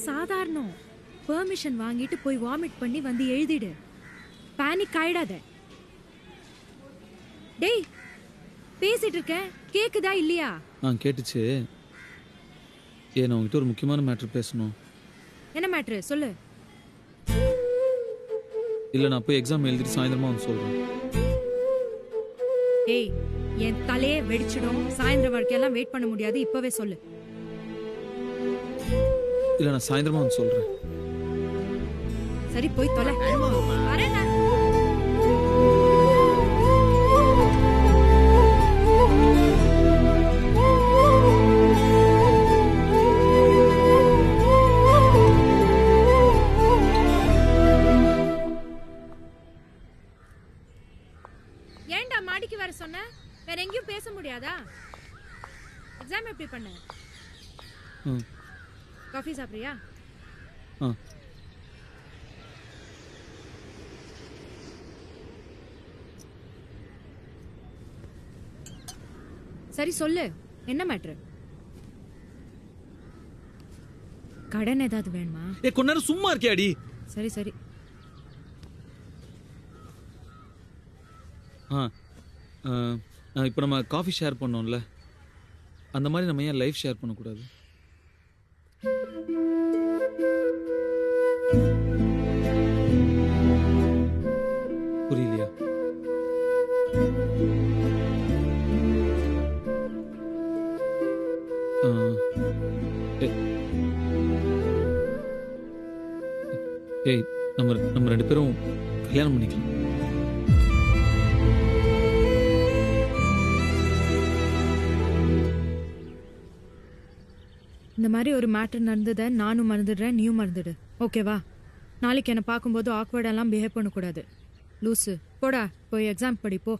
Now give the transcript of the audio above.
சாதாரணம். பெர்மிஷன் வாங்கிட்டு போய் வாமிட் பண்ணி வந்து எழுதிடு. பேனிக் ஆயிடாத. டேய், பேசிட்டு இருக்க, கேக்குதா இல்லையா? கேட்டுச்சு. நான் உங்ககிட்ட ஒரு முக்கியமான மேட்டர் பேசணும். என்ன மேட்ரு சொல்லு. இல்ல, நான் போய் எக்ஸாம் எழுதிட்டு சாயந்தரமா வந்து சொல்றேன். ஏய், என் தலையே வெடிச்சிடும். சாயந்தரம் வரைக்கும் வெயிட் பண்ண முடியாது. இப்பவே சொல்லு. இல்ல, நான் சாயந்தரமா வந்து சொல்றேன். சரி, போய் தொலை. வரேன். ஏன்டா மாடிக்கு வர சொன்ன? வேற எங்கேயும் பேச முடியாதா? எக்ஸாம் எப்படி பண்ண? காஃபி சாப்பிடுறியா? சரி சொல்லு, என்ன மேட்ரு? கடன் ஏதாவது வேணுமா? கொஞ்ச நேரம் சும்மா இருக்கியாடி? சரி சரி. இப்போ நம்ம காஃபி ஷேர் பண்ணோம்ல, அந்த மாதிரி நம்ம ஏன் லைஃப் ஷேர் பண்ணக்கூடாது? புரியலையா? ஏய், நம்ம ரெண்டு பேரும் கல்யாணம் பண்ணிக்கலாம். இந்த மாதிரி ஒரு மேட்டர் நடந்ததை நானும் மறந்துடுறேன், நீயும் மறந்துடு. ஓகேவா? நாளைக்கு என்னை பார்க்கும்போது ஆக்வர்டெல்லாம் பிஹேவ் பண்ணக்கூடாது. லூசு, போடா போய் எக்ஸாம் படி போ.